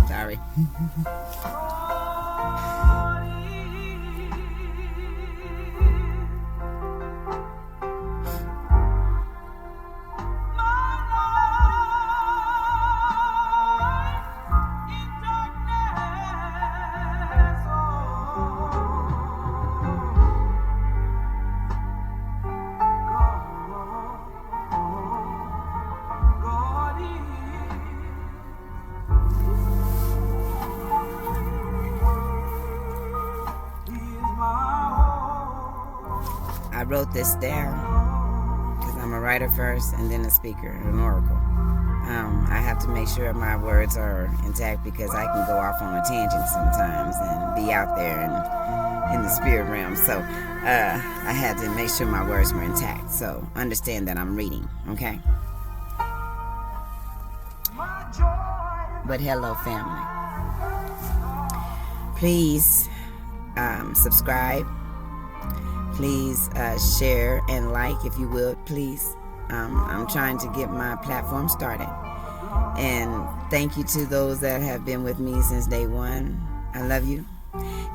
Sorry. I wrote this down because I'm a writer first and then a speaker, an oracle. I have to make sure my words are intact because I can go off on a tangent sometimes and be out there and in the spirit realm. So I had to make sure my words were intact. So understand that I'm reading, okay? But hello, family. Please subscribe. Please share and like, if you will, please. I'm trying to get my platform started. And thank you to those that have been with me since day one. I love you.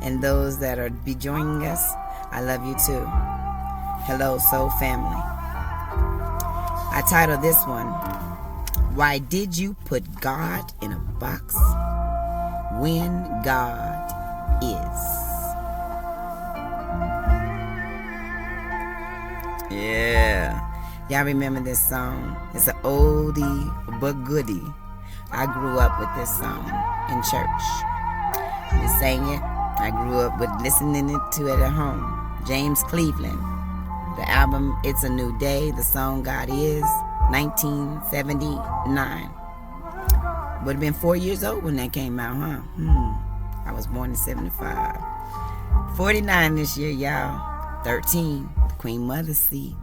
And those that are be joining us, I love you too. Hello, soul family. I titled this one, Why Did You Put God in a Box When God Is? Yeah. Y'all remember this song? It's an oldie but goodie. I grew up with this song in church. We sang it. I grew up with listening to it at home. James Cleveland. The album It's a New Day. The song God Is. 1979. Would have been 4 years old when that came out, huh? I was born in 75. 49 this year, y'all. 13. The Queen Mother seat.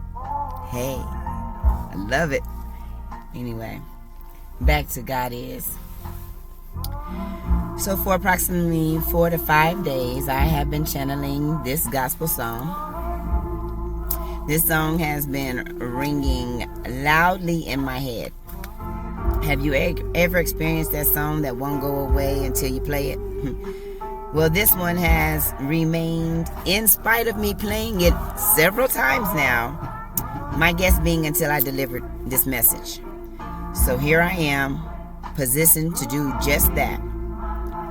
Hey, I love it. Anyway, back to God Is. So for approximately 4 to 5 days, I have been channeling this gospel song. This song has been ringing loudly in my head. Have you ever experienced that song that won't go away until you play it? Well, this one has remained in spite of me playing it several times now. My guess being until I delivered this message. So here I am, positioned to do just that.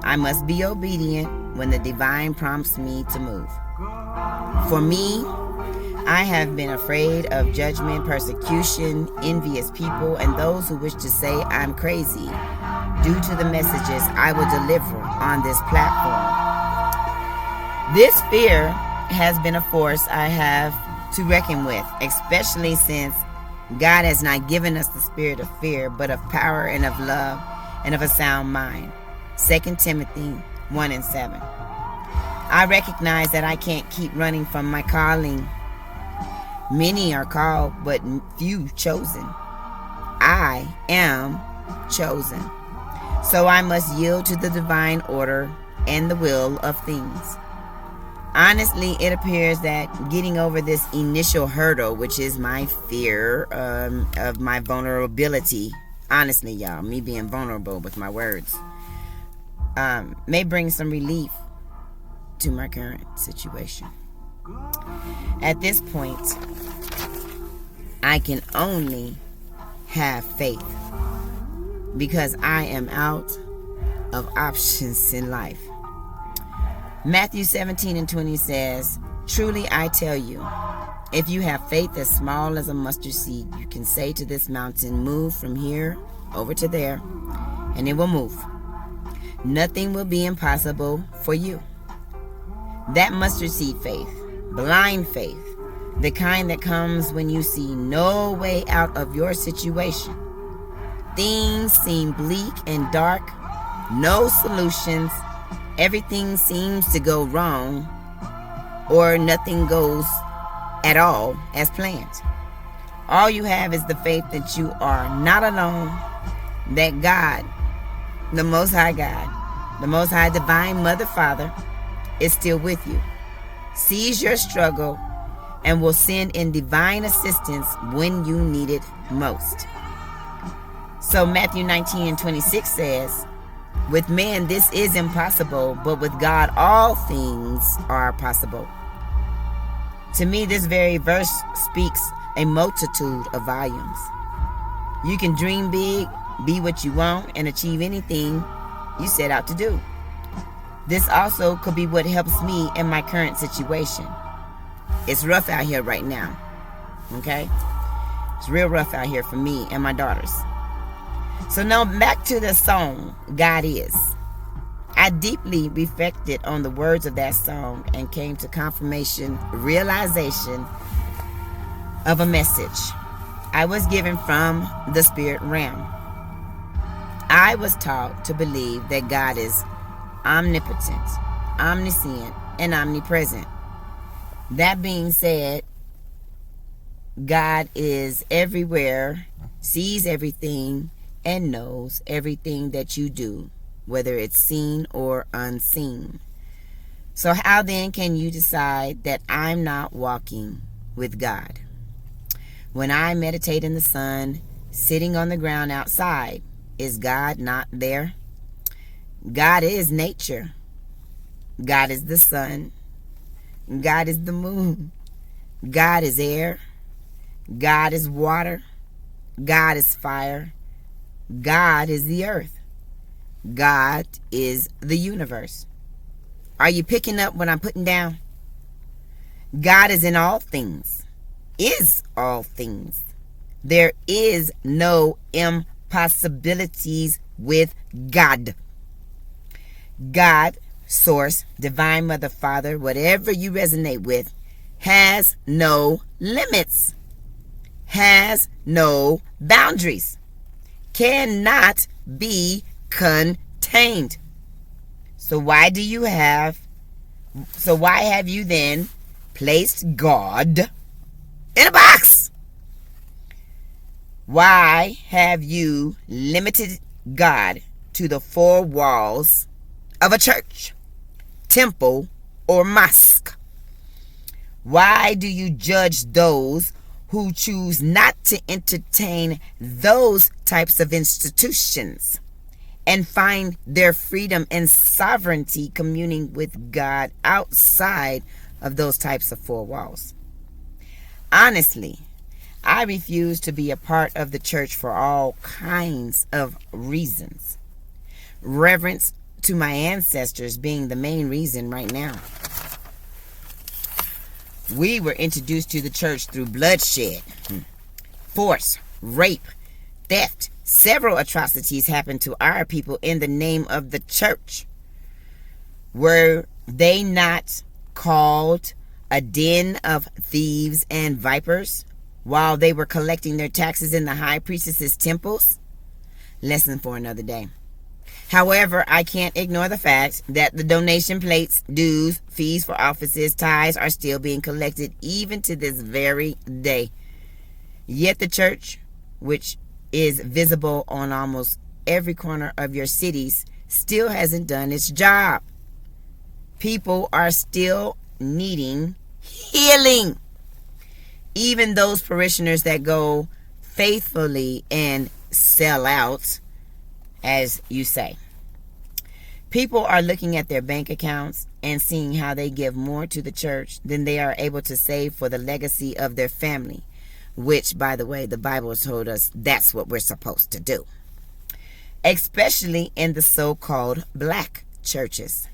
I must be obedient when the divine prompts me to move. For me, I have been afraid of judgment, persecution, envious people, and those who wish to say I'm crazy due to the messages I will deliver on this platform. This fear has been a force I have to reckon with, especially since God has not given us the spirit of fear, but of power and of love and of a sound mind. 2 Timothy 1:7. I recognize that I can't keep running from my calling. Many are called, but few chosen. I am chosen. So I must yield to the divine order and the will of things. Honestly, it appears that getting over this initial hurdle, which is my fear of my vulnerability, honestly, y'all, me being vulnerable with my words, may bring some relief to my current situation. At this point, I can only have faith because I am out of options in life. Matthew 17:20 says, Truly I tell you, if you have faith as small as a mustard seed, you can say to this mountain, move from here over to there, and it will move. Nothing will be impossible for you. That mustard seed faith, blind faith, the kind that comes when you see no way out of your situation. Things seem bleak and dark, no solutions. Everything seems to go wrong, or nothing goes at all as planned. All you have is the faith that you are not alone, that God, the Most High God, the Most High Divine Mother Father, is still with you, sees your struggle, and will send in divine assistance when you need it most. So Matthew 19:26 says, With men, this is impossible, but with God, all things are possible. To me, this very verse speaks a multitude of volumes. You can dream big, be what you want, and achieve anything you set out to do. This also could be what helps me in my current situation. It's rough out here right now, okay? It's real rough out here for me and my daughters. So now back to the song, God Is. I deeply reflected on the words of that song and came to realization of a message I was given from the spirit realm. I was taught to believe that God is omnipotent, omniscient, and omnipresent. That being said, God is everywhere, sees everything, and knows everything that you do, whether it's seen or unseen. So how then can you decide that I'm not walking with God? When I meditate in the sun, sitting on the ground outside, is God not there? God is nature. God is the sun. God is the moon. God is air. God is water. God is fire. God is the earth. God is the universe. Are you picking up what I'm putting down? God is in all things, is all things. There is no impossibilities with God. God, Source, Divine Mother, Father, whatever you resonate with, has no limits, has no boundaries, cannot be contained. So why have you then placed God in a box? Why have you limited God to the four walls of a church, temple, or mosque? Why do you judge those who choose not to entertain those types of institutions and find their freedom and sovereignty communing with God outside of those types of four walls? Honestly, I refuse to be a part of the church for all kinds of reasons. Reverence to my ancestors being the main reason right now. We were introduced to the church through bloodshed, force, rape, theft. Several atrocities happened to our people in the name of the church. Were they not called a den of thieves and vipers while they were collecting their taxes in the high priestess's temples? Lesson for another day. However, I can't ignore the fact that the donation plates, dues, fees for offices, tithes are still being collected even to this very day. Yet the church, which is visible on almost every corner of your cities, still hasn't done its job. People are still needing healing. Even those parishioners that go faithfully and sell out, as you say. People are looking at their bank accounts and seeing how they give more to the church than they are able to save for the legacy of their family, which, by the way, the Bible has told us that's what we're supposed to do, especially in the so-called black churches.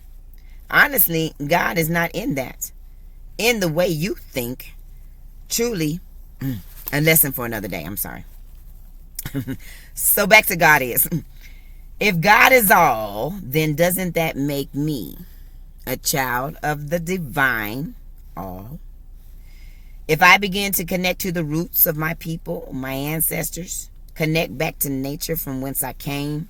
Honestly, God is not in that, in the way you think. Truly, a lesson for another day. I'm sorry. So back to God Is. If God is all, then doesn't that make me a child of the divine all? If I begin to connect to the roots of my people, my ancestors, connect back to nature from whence I came,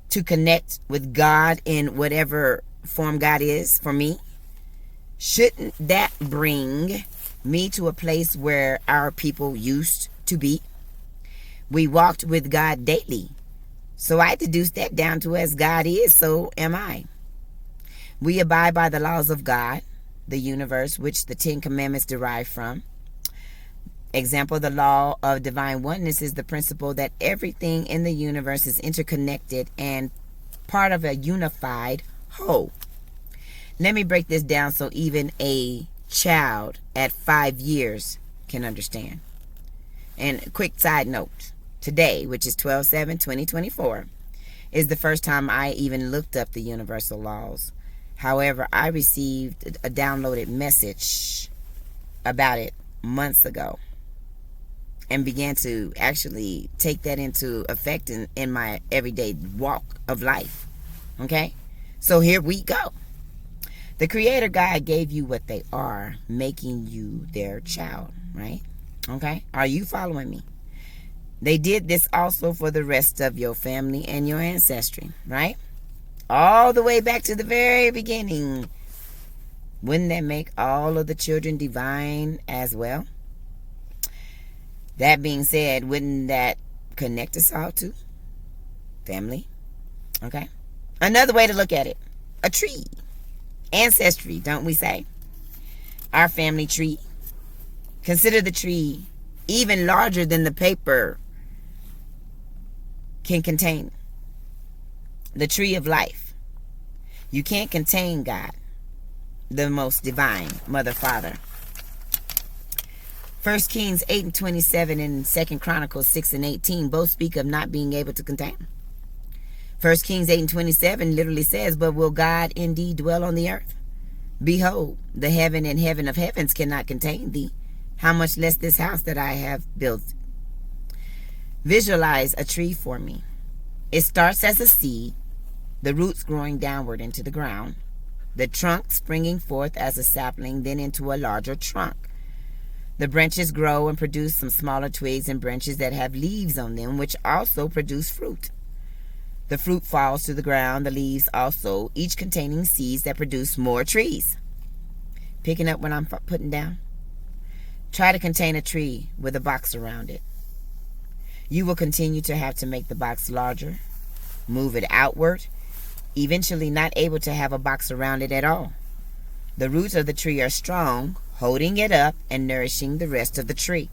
to connect with God in whatever form God is for me, shouldn't that bring me to a place where our people used to be? We walked with God daily. So I deduce that down to as God is, so am I. We abide by the laws of God, the universe, which the Ten Commandments derive from. Example, the law of divine oneness is the principle that everything in the universe is interconnected and part of a unified whole. Let me break this down so even a child at 5 years can understand. And quick side note, today, which is 12/7/2024, is the first time I even looked up the universal laws. However, I received a downloaded message about it months ago and began to actually take that into effect in my everyday walk of life. Okay? So here we go. The Creator God gave you what they are, making you their child, right? Okay? Are you following me? They did this also for the rest of your family and your ancestry, right? All the way back to the very beginning. Wouldn't that make all of the children divine as well? That being said, wouldn't that connect us all to family? Okay? Another way to look at it, a tree. Ancestry, don't we say? Our family tree. Consider the tree even larger than the paper can contain. The tree of life. You can't contain God, the most divine Mother, Father. 1 Kings 8:27 and 2 Chronicles 6:18 both speak of not being able to contain. 1 Kings 8:27 literally says, "But will God indeed dwell on the earth? Behold, the heaven and heaven of heavens cannot contain thee. How much less this house that I have built?" Visualize a tree for me. It starts as a seed, the roots growing downward into the ground, the trunk springing forth as a sapling, then into a larger trunk. The branches grow and produce some smaller twigs and branches that have leaves on them, which also produce fruit. The fruit falls to the ground, the leaves also, each containing seeds that produce more trees. Picking up what I'm putting down? Try to contain a tree with a box around it. You will continue to have to make the box larger, move it outward, eventually not able to have a box around it at all. The roots of the tree are strong, holding it up and nourishing the rest of the tree.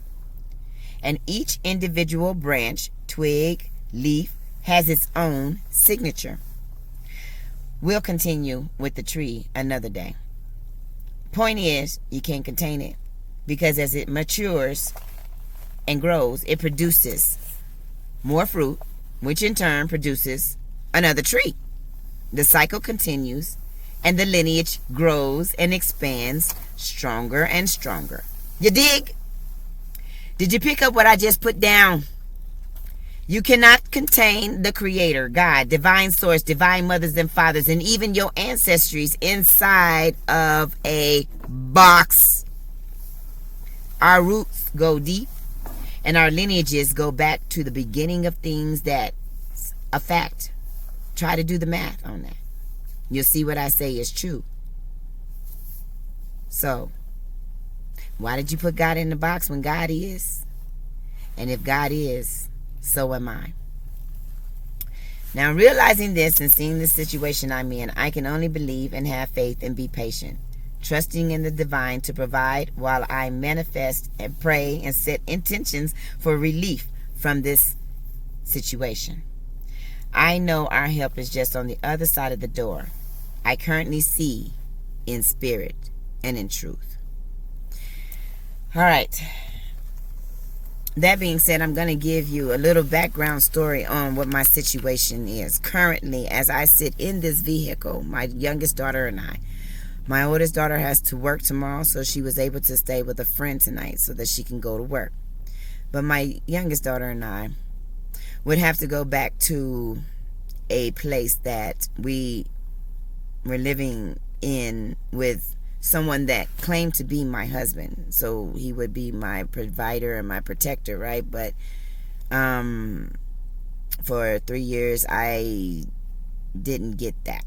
And each individual branch, twig, leaf has its own signature. We'll continue with the tree another day. Point is, you can't contain it because as it matures and grows, it produces more fruit, which in turn produces another tree. The cycle continues and the lineage grows and expands stronger and stronger. You dig? Did you pick up what I just put down? You cannot contain the Creator, God, divine source, divine mothers and fathers, and even your ancestries inside of a box. Our roots go deep and our lineages go back to the beginning of things. That's a fact. Try to do the math on that. You'll see what I say is true. So, why did you put God in the box when God is? And if God is, so am I. Now, realizing this and seeing the situation I'm in, I can only believe and have faith and be patient, trusting in the divine to provide while I manifest and pray and set intentions for relief from this situation. I know our help is just on the other side of the door. I currently see in spirit and in truth. All right. That being said, I'm going to give you a little background story on what my situation is. Currently, as I sit in this vehicle, my youngest daughter and I, my oldest daughter has to work tomorrow, so she was able to stay with a friend tonight so that she can go to work. But my youngest daughter and I would have to go back to a place that we were living in with someone that claimed to be my husband, so he would be my provider and my protector, right? But for 3 years I didn't get that.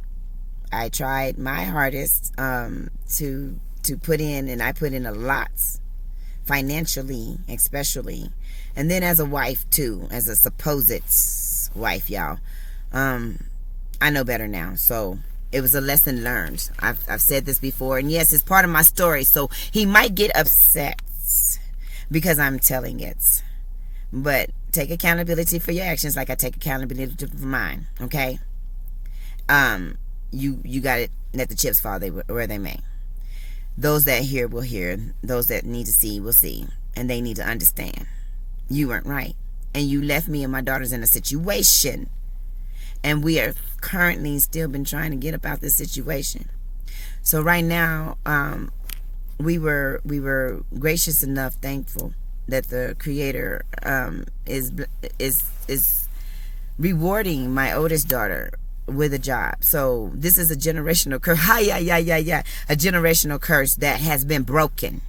I tried my hardest to put in, and I put in a lot financially, especially, and then as a wife too, as a supposed wife, y'all. I know better now, so it was a lesson learned. I've said this before, and yes, it's part of my story, so he might get upset because I'm telling it. But take accountability for your actions like I take accountability for mine, okay? You got to let the chips fall where they may. Those that hear will hear. Those that need to see will see. And they need to understand. You weren't right. And you left me and my daughters in a situation. And we are currently still been trying to get about this situation. So right now, we were gracious enough, thankful that the Creator is rewarding my oldest daughter with a job. So this is a generational curse. A generational curse that has been broken.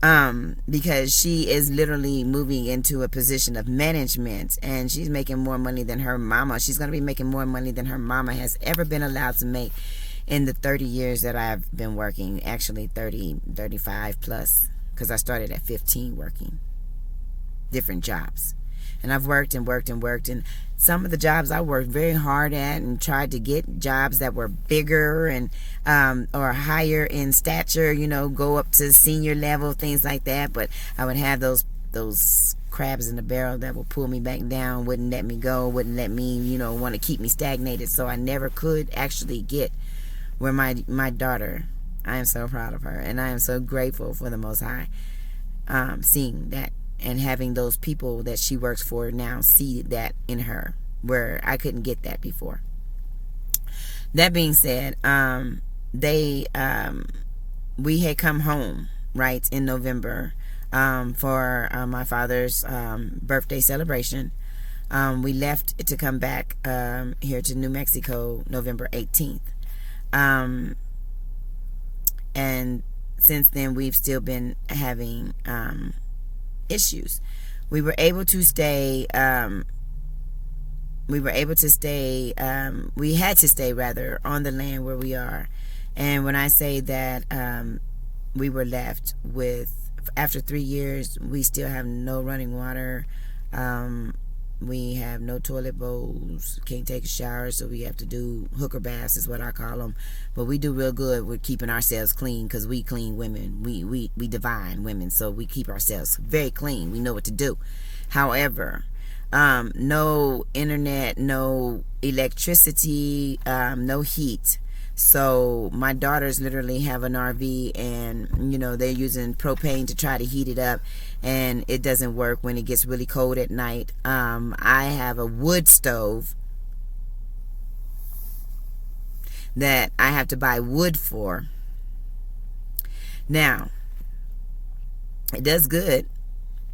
Because she is literally moving into a position of management, and she's making more money than her mama. She's going to be making more money than her mama has ever been allowed to make in the 30 years that I've been working. Actually 30, 35 plus, because I started at 15 working different jobs. And I've worked and worked and worked, and some of the jobs I worked very hard at and tried to get jobs that were bigger and or higher in stature, go up to senior level, things like that. But I would have those crabs in the barrel that would pull me back down, wouldn't let me go, wouldn't let me, want to keep me stagnated. So I never could actually get where my daughter, I am so proud of her, and I am so grateful for the Most High, seeing that. And having those people that she works for now see that in her, where I couldn't get that before. That being said, we had come home, right, in November for my father's birthday celebration. We left to come back here to New Mexico November 18th. And since then, we've still been having issues. We were able to stay we had to stay rather on the land where we are. And when I say that we were left with, after 3 years, we still have no running water, we have no toilet bowls, can't take a shower, so we have to do hooker baths is what I call them. But we do real good with keeping ourselves clean, because we clean women, we divine women, so we keep ourselves very clean. We know what to do. However, no internet, no electricity, no heat. So my daughters literally have an RV, and they're using propane to try to heat it up, and it doesn't work when it gets really cold at night. I have a wood stove that I have to buy wood for. Now, it does good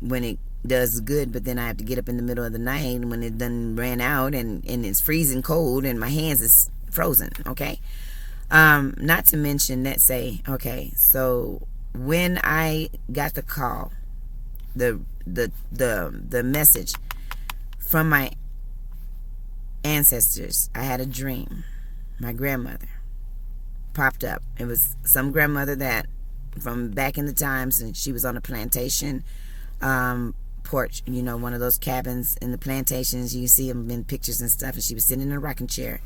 when it does good, but then I have to get up in the middle of the night when it done ran out, and it's freezing cold and my hands is frozen. Okay. Not to mention, let's say, okay, so when I got the call, the message from my ancestors, I had a dream. My grandmother popped up. It was some grandmother that from back in the times, and she was on a plantation porch, one of those cabins in the plantations. You see them in pictures and stuff, and she was sitting in a rocking chair.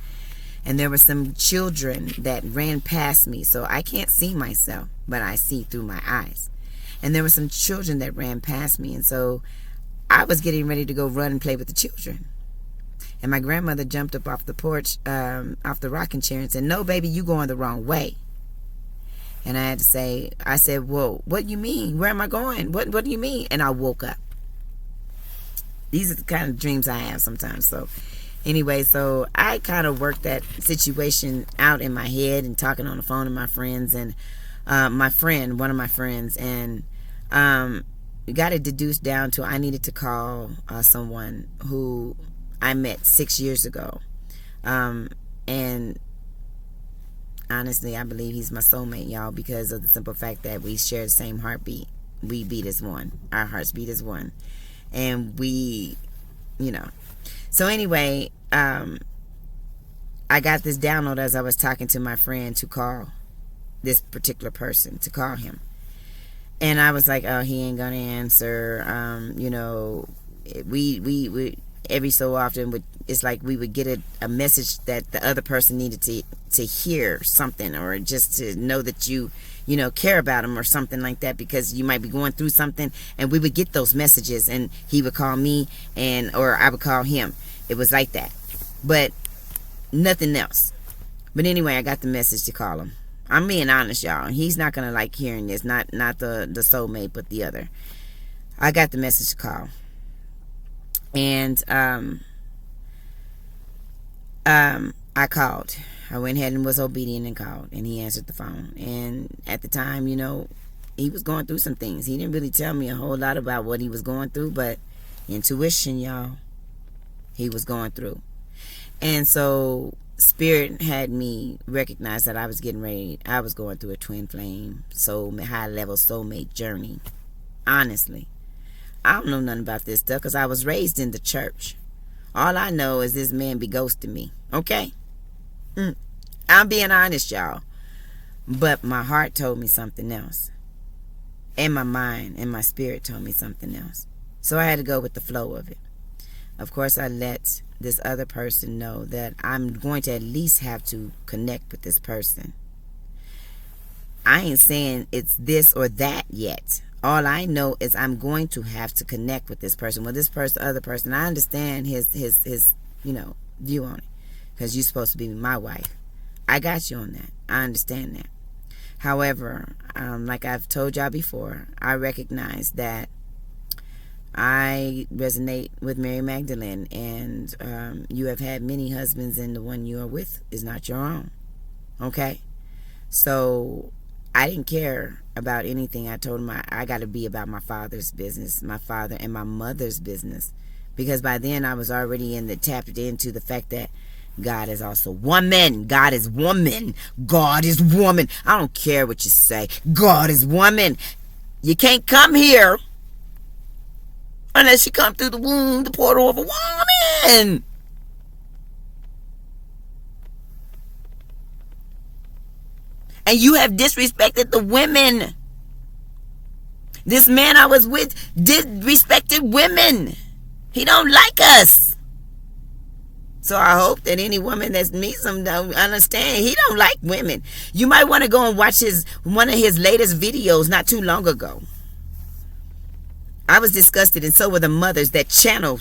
And there were some children that ran past me. So I can't see myself, but I see through my eyes. And there were some children that ran past me. And so I was getting ready to go run and play with the children. And my grandmother jumped up off the porch, off the rocking chair, and said, "No, baby, you going the wrong way." And I said, "Well, what do you mean? Where am I going? What do you mean?" And I woke up. These are the kind of dreams I have sometimes. So anyway, so I kind of worked that situation out in my head and talking on the phone to my friends, and one of my friends, and got it deduced down to I needed to call someone who I met 6 years ago. And honestly, I believe he's my soulmate, y'all, because of the simple fact that we share the same heartbeat. We beat as one. Our hearts beat as one. And we, So anyway, I got this download as I was talking to my friend to call this particular person, to call him. And I was like, oh, he ain't gonna answer. We every so often it's like we would get a message that the other person needed to hear something, or just to know that you care about him or something like that, because you might be going through something, and we would get those messages, and he would call me, or I would call him. It was like that. But Nothing else. But anyway, I got the message to call him. I'm being honest, y'all. He's not gonna like hearing this. Not the soulmate, but the other. I got the message to call. And I called. I went ahead and was obedient and called, and he answered the phone. And at the time, he was going through some things. He didn't really tell me a whole lot about what he was going through, but intuition, y'all, he was going through. And so Spirit had me recognize that I was getting ready. I was going through a twin flame, high level soulmate journey. Honestly, I don't know nothing about this stuff because I was raised in the church. All I know is this man be ghosting me. Okay? I'm being honest, y'all. But my heart told me something else. And my mind and my spirit told me something else. So I had to go with the flow of it. Of course, I let this other person know that I'm going to at least have to connect with this person. I ain't saying it's this or that yet. All I know is I'm going to have to connect with this person. Well, this person, other person, I understand his view on it. Because you're supposed to be my wife. I got you on that. I understand that. However, like I've told y'all before, I recognize that I resonate with Mary Magdalene, and you have had many husbands, and the one you are with is not your own. Okay? So I didn't care about anything. I told him I got to be about my father's business, my father and my mother's business, because by then I was already tapped into the fact that God is also woman. God is woman. God is woman. I don't care what you say. God is woman. You can't come here unless you come through the womb, the portal of a woman. And you have disrespected the women. This man I was with disrespected women. He don't like us. So I hope that any woman that meets him don't understand he don't like women. You might want to go and watch one of his latest videos not too long ago. I was disgusted, and so were the mothers that channel.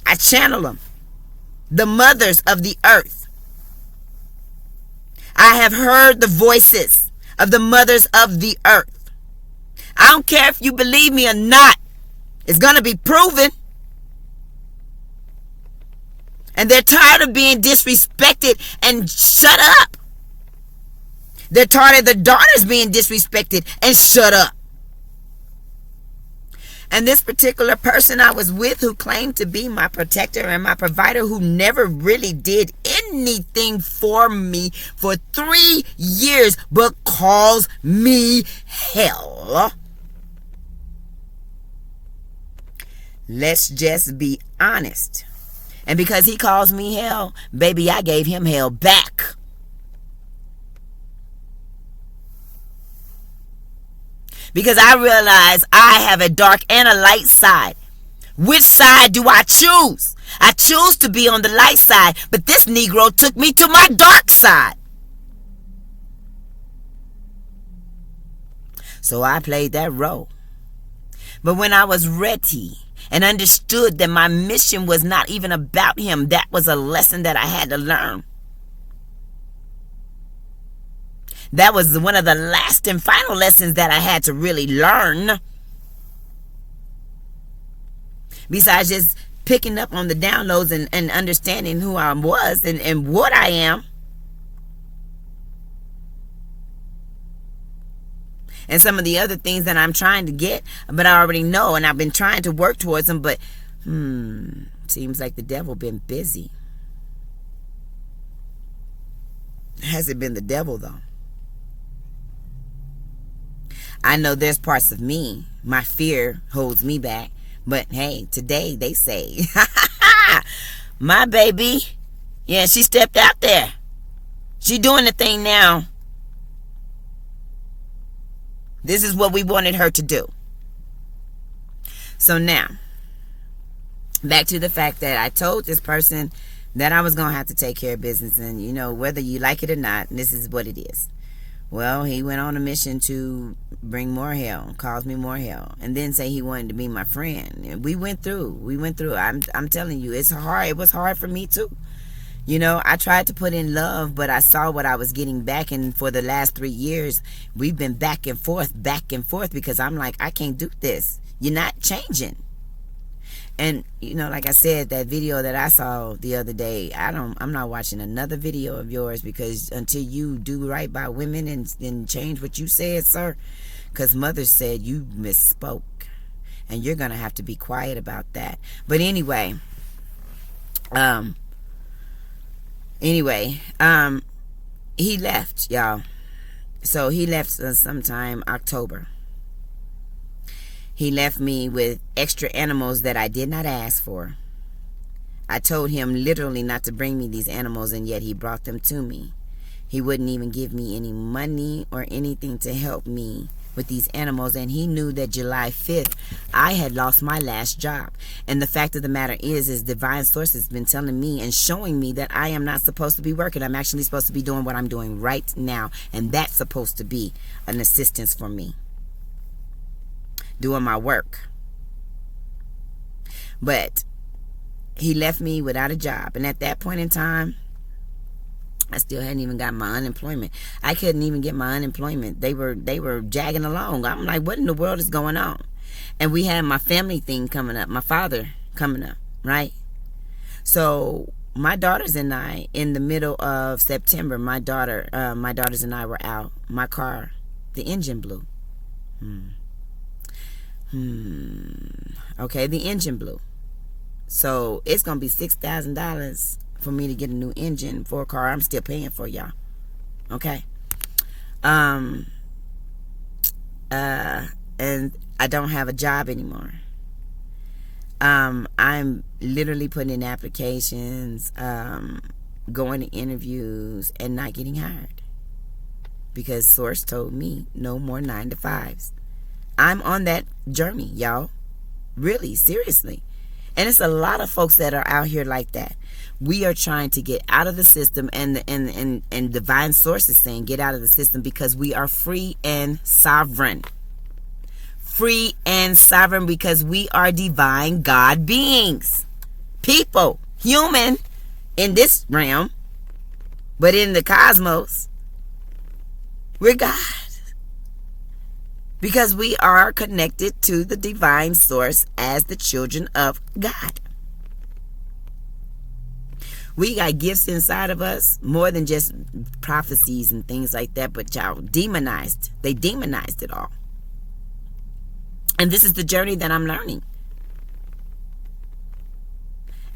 I channel them. The mothers of the earth. I have heard the voices of the mothers of the earth. I don't care if you believe me or not. It's going to be proven. And they're tired of being disrespected and shut up. They're tired of the daughters being disrespected and shut up. And this particular person I was with, who claimed to be my protector and my provider, who never really did anything for me for 3 years, but calls me hell. Let's just be honest. And because he calls me hell, baby, I gave him hell back. Because I realize I have a dark and a light side. Which side do I choose? I choose to be on the light side, but this Negro took me to my dark side. So I played that role. But when I was ready and understood that my mission was not even about him, that was a lesson that I had to learn. That was one of the last and final lessons that I had to really learn. Besides just picking up on the downloads and understanding who I was and what I am. And some of the other things that I'm trying to get, but I already know, and I've been trying to work towards them, but seems like the devil been busy. Hasn't been the devil, though. I know there's parts of me, my fear holds me back, but hey, today they say, my baby, yeah, she stepped out there. She doing the thing now. This is what we wanted her to do. So now, back to the fact that I told this person that I was going to have to take care of business. And, you know, whether you like it or not, this is what it is. Well, he went on a mission to bring more hell, cause me more hell, and then say he wanted to be my friend. And we went through. I'm telling you, it's hard. It was hard for me too. You know, I tried to put in love, but I saw what I was getting back. And for the last 3 years, we've been back and forth, because I'm like, I can't do this. You're not changing. And, you know, like I said, that video that I saw the other day, I'm not watching another video of yours, because until you do right by women and change what you said, sir, because mother said you misspoke. And you're going to have to be quiet about that. But anyway, he left, y'all. So he left sometime October. He left me with extra animals that I did not ask for. I told him literally not to bring me these animals, and yet he brought them to me. He wouldn't even give me any money or anything to help me with these animals, and he knew that July 5th I had lost my last job. And the fact of the matter is Divine Source has been telling me and showing me that I am not supposed to be working. I'm actually supposed to be doing what I'm doing right now, and that's supposed to be an assistance for me, doing my work. But he left me without a job, and at that point in time, I still hadn't even got my unemployment. I couldn't even get my unemployment. They were jagging along. I'm like, what in the world is going on? And we had my family thing coming up, my father coming up, right? So my daughters and I, in the middle of September, my daughters and I were out. My car, the engine blew. Okay, the engine blew. So it's gonna be $6,000 for me to get a new engine for a car I'm still paying for, y'all. Okay. And I don't have a job anymore. I'm literally putting in applications, going to interviews, and not getting hired, because Source told me no more 9-to-5s. I'm on that journey, y'all. Really, seriously. And it's a lot of folks that are out here like that. We are trying to get out of the system, and Divine Source is saying get out of the system, because we are free and sovereign. Free and sovereign, because we are divine God beings. People, human in this realm, but in the cosmos, we're God. Because we are connected to the Divine Source as the children of God. We got gifts inside of us, more than just prophecies and things like that, but y'all demonized. They demonized it all. And this is the journey that I'm learning.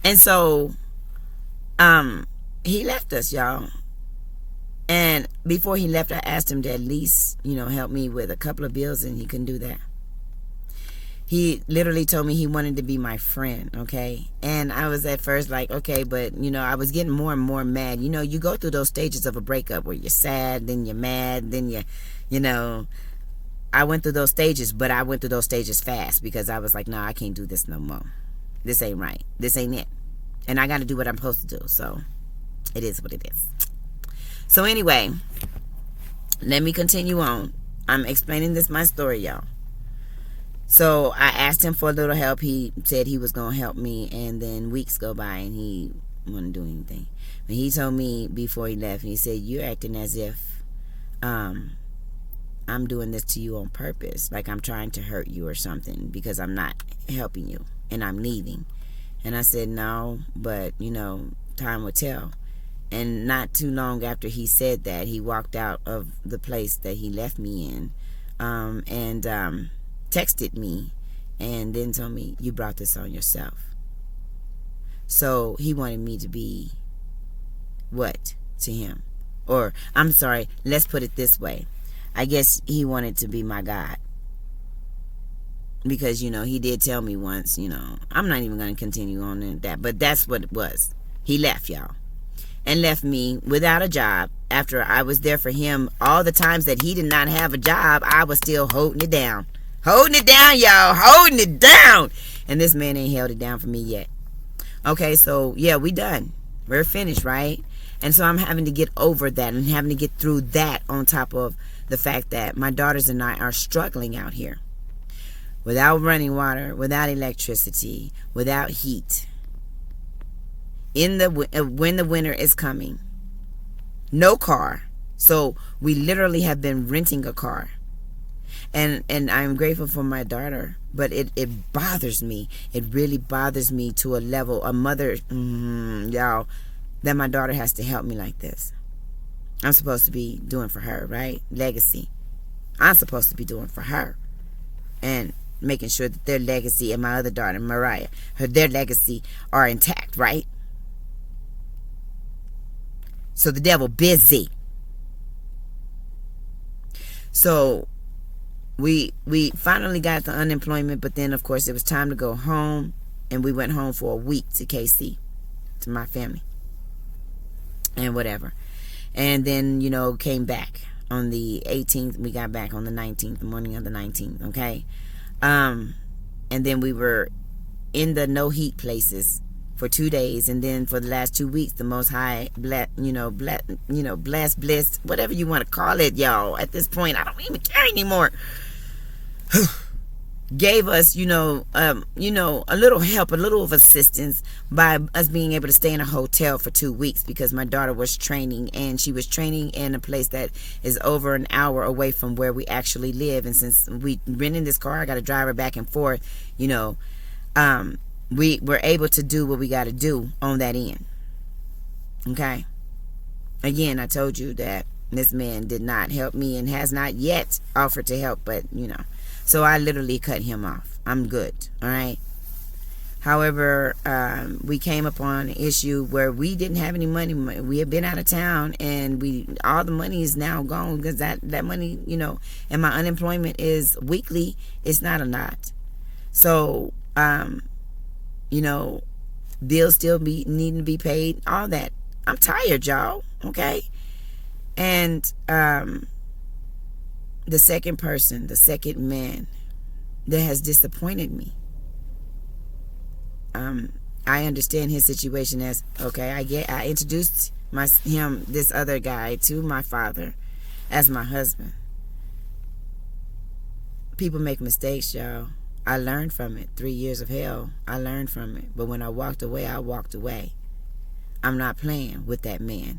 And so, he left us, y'all. And before he left, I asked him to at least, help me with a couple of bills, and he couldn't do that. He literally told me he wanted to be my friend, okay? And I was at first like, okay, but, I was getting more and more mad. You go through those stages of a breakup where you're sad, then you're mad, then I went through those stages, but I went through those stages fast, because I was like, no, I can't do this no more. This ain't right. This ain't it. And I got to do what I'm supposed to do. So it is what it is. So anyway, let me continue on. I'm explaining my story, y'all. So I asked him for a little help. He said he was going to help me, and then weeks go by and he wouldn't do anything. And he told me before he left, and he said, you're acting as if I'm doing this to you on purpose, like I'm trying to hurt you or something, because I'm not helping you and I'm leaving. And I said, no, but time will tell. And not too long after he said that, he walked out of the place that he left me in, and texted me, and then told me, you brought this on yourself. So he wanted me to be what to him? Or, I'm sorry, let's put it this way. I guess he wanted to be my God. Because, he did tell me once, I'm not even going to continue on in that, but that's what it was. He left, y'all. And left me without a job. After I was there for him, all the times that he did not have a job, I was still holding it down. Holding it down, y'all. Holding it down. And this man ain't held it down for me yet. Okay, so, yeah, we done. We're finished, right? And so I'm having to get over that and having to get through that, on top of the fact that my daughters and I are struggling out here. Without running water, without electricity, without heat. when the winter is coming. No car. So we literally have been renting a car. And I'm grateful for my daughter, but it bothers me. It really bothers me to a level, a mother, y'all, that my daughter has to help me like this. I'm supposed to be doing for her, right? Legacy. I'm supposed to be doing for her. And making sure that their legacy and my other daughter, Mariah, their legacy are intact, right? So the devil busy. So we finally got the unemployment, but then of course it was time to go home, and we went home for a week to KC, to my family and whatever. And then, came back on the 18th. We got back on the 19th, the morning of the 19th, okay? And then we were in the no heat places for 2 days, and then for the last 2 weeks, the Most High, blessed, whatever you want to call it, y'all. At this point, I don't even care anymore. Gave us, a little help, a little of assistance by us being able to stay in a hotel for 2 weeks, because my daughter was training, and she was training in a place that is over an hour away from where we actually live. And since we rented this car, I got to drive her back and forth, we were able to do what we got to do on that end. Okay. Again, I told you that this man did not help me and has not yet offered to help, but so I literally cut him off. I'm good. All right. However, we came upon an issue where we didn't have any money. We had been out of town, and all the money is now gone, because that money, and my unemployment is weekly. It's not a lot. So, bills still needing to be paid, all that. I'm tired, y'all. Okay. And the second man that has disappointed me, I understand his situation as, okay, I introduced this other guy to my father as my husband. People make mistakes, y'all. I learned from it. 3 years of hell, I learned from it. But when I walked away, I walked away. I'm not playing with that man.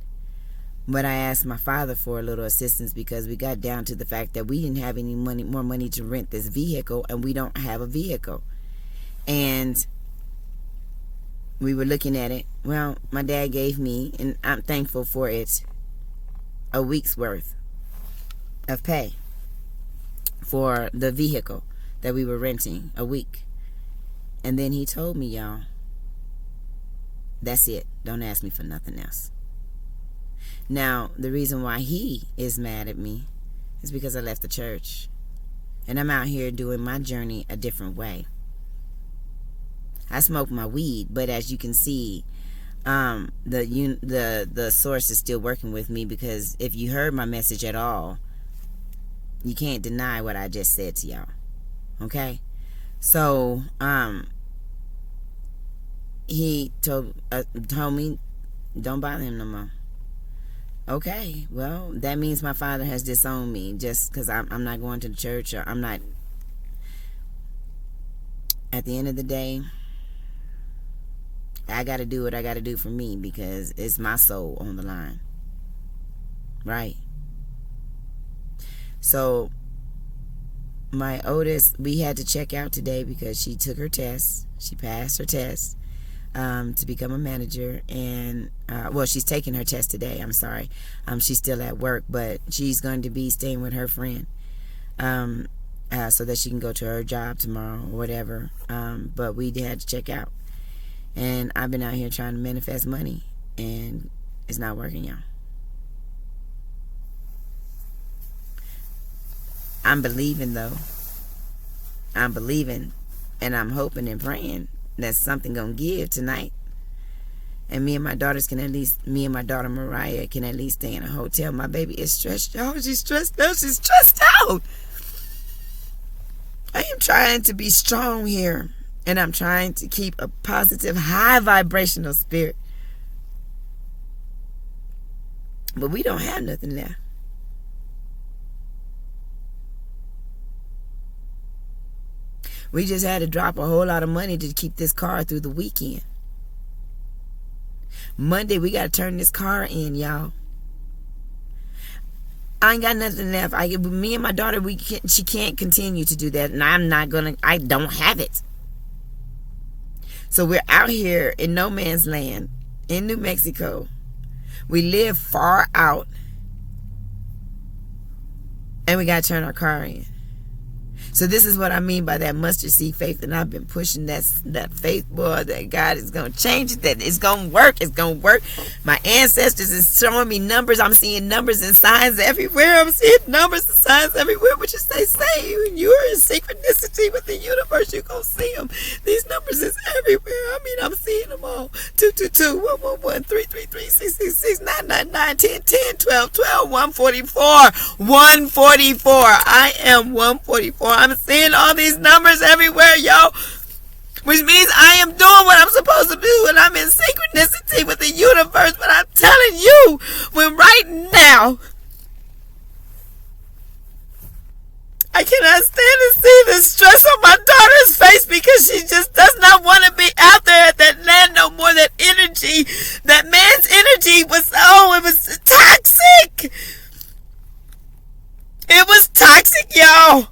But I asked my father for a little assistance, because we got down to the fact that we didn't have any more money to rent this vehicle, and we don't have a vehicle. And we were looking at it. Well, my dad gave me, and I'm thankful for it, a week's worth of pay for the vehicle that we were renting, a week. And then he told me, y'all, that's it. Don't ask me for nothing else. Now, the reason why he is mad at me is because I left the church, and I'm out here doing my journey a different way. I smoke my weed, but as you can see, the source is still working with me, because if you heard my message at all, you can't deny what I just said to y'all. Okay? So, he told me, don't bother him no more. Okay, well, that means my father has disowned me just because I'm not going to the church, or I'm not. At the end of the day, I got to do what I got to do for me, because it's my soul on the line. Right? So, my oldest, we had to check out today because she took her test. She passed her test to become a manager, and she's taking her test today. I'm sorry. She's still at work, but she's going to be staying with her friend so that she can go to her job tomorrow or whatever. But we had to check out, and I've been out here trying to manifest money, and it's not working, y'all. I'm believing, though. I'm believing, and I'm hoping and praying that something gonna give tonight, and me and my daughter Mariah can at least stay in a hotel. My baby is stressed out. She's stressed out. She's stressed out. I am trying to be strong here, and I'm trying to keep a positive, high vibrational spirit, but we don't have nothing left. We just had to drop a whole lot of money to keep this car through the weekend. Monday, we got to turn this car in, y'all. I ain't got nothing left. Me and my daughter, she can't continue to do that, and I don't have it. So we're out here in no man's land in New Mexico. We live far out, and we got to turn our car in. So this is what I mean by that mustard seed faith, and I've been pushing that faith, boy, that God is going to change it, that it's going to work. It's going to work. My ancestors is showing me numbers. I'm seeing numbers and signs everywhere. I'm seeing numbers and signs everywhere, which is they say you're in synchronicity with the universe. You're going to see them. These numbers is everywhere. I mean, I'm seeing them all. 222, 111, 333, 666, 999, 10, 10, 12, 12, 144, 144. I am 144. I'm seeing all these numbers everywhere, yo. Which means I am doing what I'm supposed to do, and I'm in synchronicity with the universe. But I'm telling you, when right now, I cannot stand to see the stress on my daughter's face because she just does not want to be out there at that land no more. That energy, that man's energy was, it was toxic. It was toxic, y'all.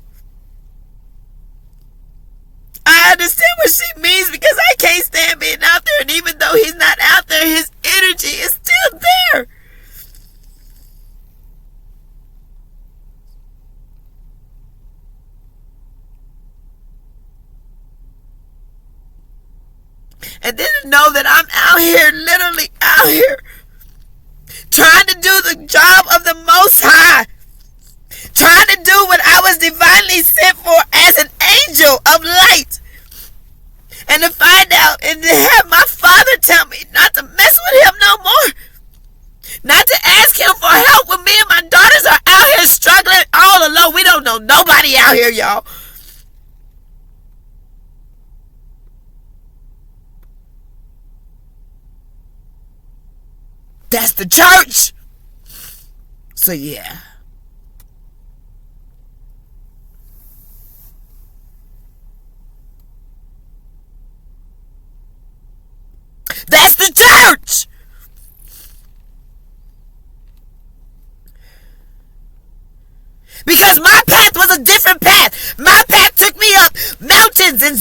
I understand what she means because I can't stand being out there, and even though he's not out there, his energy is still there. And then to know that I'm out here, literally out here, trying to do the job of the Most High, trying to do what I was divinely sent for as an angel of light. And to find out and to have my father tell me not to mess with him no more. Not to ask him for help when me and my daughters are out here struggling all alone. We don't know nobody out here, y'all. That's the church. So yeah. That's the church. Because my path was a different path. My path took me up mountains and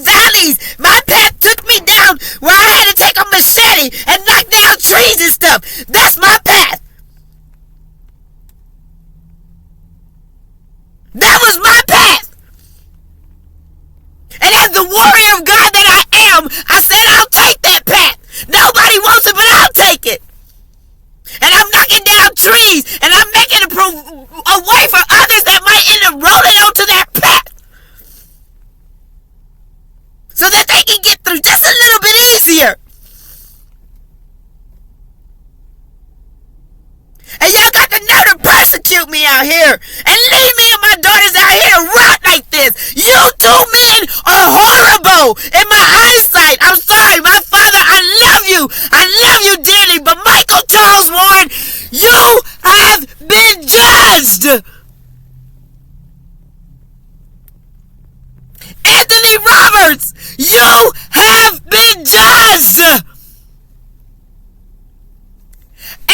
valleys. My path took me down where I had to take a machete and knock down trees and stuff. That's my path. That was my path. And as the warrior of God that I am, I said I'll take that path. Nobody wants it, but I'll take it. And I'm knocking down trees, and I'm making a way for others that might end up rolling onto that path, so that they can get through just a little bit easier. And y'all got the nerve to persecute me out here and leave me and my daughters out here to rot like this. You two men are horrible in my eyesight. I'm sorry, my father, I love you. I love you dearly, but Michael Charles Warren, you have been judged. Anthony Roberts, you have been judged.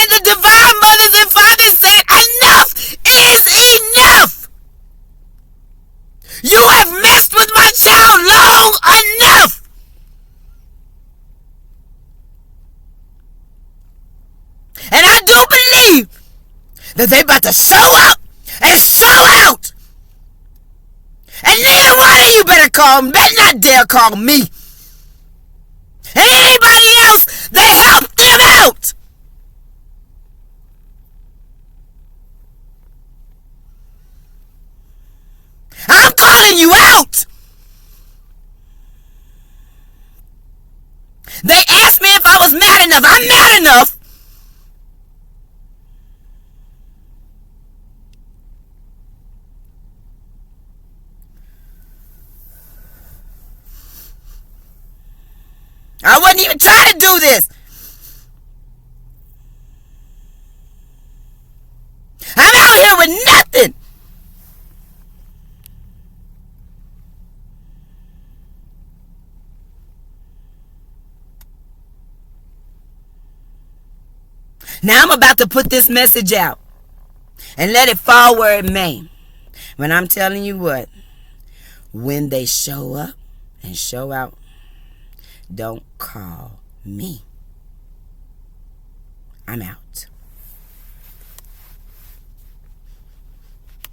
And the divine mothers and fathers said, enough is enough. You have messed with my child long enough. And I do believe that they about to show up and show out. And neither one of you better not dare call me. And anybody else that helped them out. I'm calling you out. They asked me if I was mad enough. I'm mad enough. I wasn't even trying to do this. I'm out here with nothing. Now I'm about to put this message out and let it fall where it may. But I'm telling you what, when they show up and show out, don't call me. I'm out.